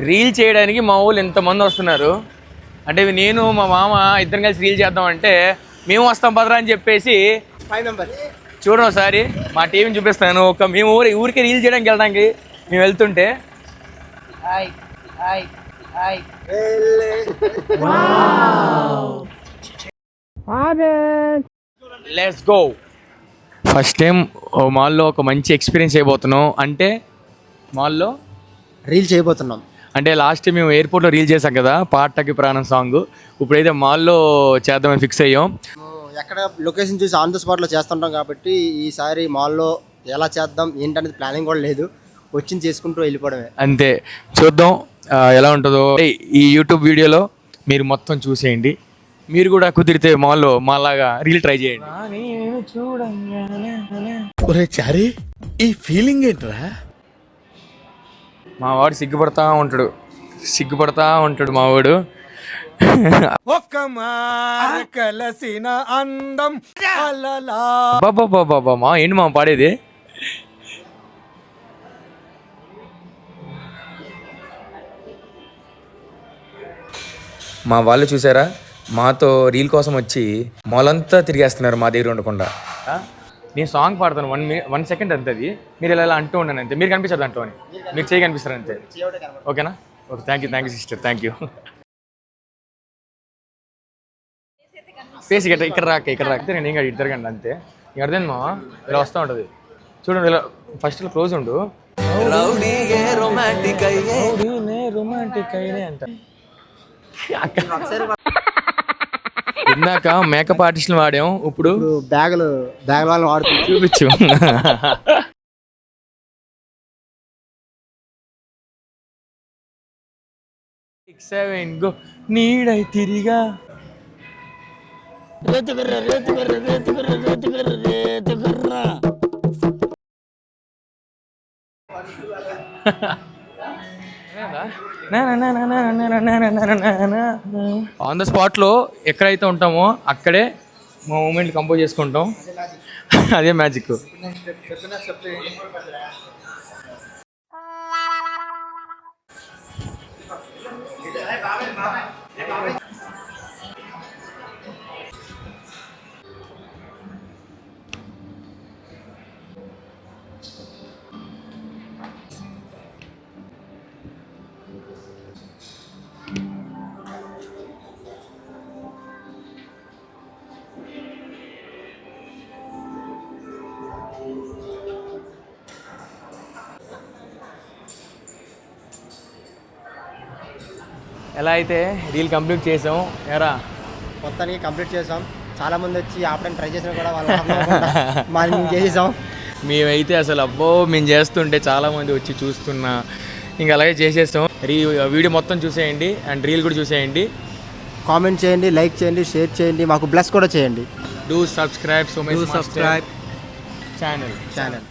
Reel చేయడానికి మా వాళ్ళు ఎంతమంది వస్తున్నారు అంటే నేను మా మామ ఇద్దరం కలిసి రీల్ చేద్దాం అంటే మేము వస్తాం పదరా అని చెప్పేసి 5 మెంబర్స్ చూడండి ఒకసారి మా టీవీని చూపిస్తాను. మేము ఊరికే రీల్ చేయడానికి వెళ్ళడానికి మేము వెళ్తుంటే లెట్స్ గో. ఫస్ట్ టైం మాల్లో ఒక మంచి ఎక్స్పీరియన్స్ అయిపోతున్నాం. అంటే మాల్లో రీల్ చేయబోతున్నాం. అంటే లాస్ట్ టైం మేము ఎయిర్పోర్ట్లో రీల్ చేసాం కదా, పాటకి ప్రాణం సాంగ్. ఇప్పుడైతే మాల్లో చేద్దామని ఫిక్స్ అయ్యాం. ఎక్కడ లొకేషన్ చూసి ఆన్ ద స్పాట్లో చేస్తుంటాం కాబట్టి ఈసారి మాల్లో ఎలా చేద్దాం ఏంటనేది ప్లానింగ్ కూడా లేదు, వచ్చింది చేసుకుంటూ వెళ్ళిపోవడమే అంతే. చూద్దాం ఎలా ఉంటుందో. ఈ యూట్యూబ్ వీడియోలో మీరు మొత్తం చూసేయండి. మీరు కూడా కుదిరితే మాల్లో మాలాగా రీల్ ట్రై చేయండి. చారీ ఈ ఫీలింగ్ ఏంట్రా? మా వాడు సిగ్గుపడతా ఉంటాడు మా వాడు. ఒక్క కలసిన అందం బాబా మా ఏంటి మా పాడేది? మా వాళ్ళు చూసారా, మాతో రీల్ కోసం వచ్చి మొలంతా తిరిగేస్తున్నారు మా దగ్గర ఉండకుండా. నేను సాంగ్ పాడతాను 1 సెకండ్ అంతే, అది మీరు ఇలా అంటూ ఉన్నాను అంతే. మీరు కనిపించదు అంటూ అని, మీరు చేయి కనిపిస్తారు అంతే. ఓకేనా? Okay, thank you sister, thank you. Face ఇక్కడ రాక నేను ఇంకా ఇద్దరు కండి అంతే. ఇంక అర్థం మా ఇలా వస్తూ ఉంటుంది చూడండి. ఇలా ఫస్ట్ ఇలా క్లోజ్ ఉండు రొమాంటిక్ అయినే అంట. ఇందాక మేకప్ ఆర్టిస్ట్ని వాడాం, ఇప్పుడు బ్యాగులు వాళ్ళని వాడుతూ చూపించు. నీడై తిరిగా ఆన్ ద స్పాట్లో ఎక్కడైతే ఉంటామో అక్కడే మా మూమెంట్ కంపోజ్ చేసుకుంటాం. అదే మ్యాజిక్. ఎలా అయితే రీల్ కంప్లీట్ చేసాం. ఎరా మొత్తానికి కంప్లీట్ చేసాం. చాలామంది వచ్చి ఆపడానికి ట్రై చేసినా కూడా వాళ్ళు చేసేసాం. మేమైతే అసలు మేము చేస్తుంటే చాలామంది వచ్చి చూస్తున్నా, ఇంకా అలాగే చేసేస్తాం. వీడియో మొత్తం చూసేయండి అండ్ రీల్ కూడా చూసేయండి. కామెంట్ చేయండి, లైక్ చేయండి, షేర్ చేయండి, మాకు బ్లెస్ కూడా చేయండి. Do subscribe channel.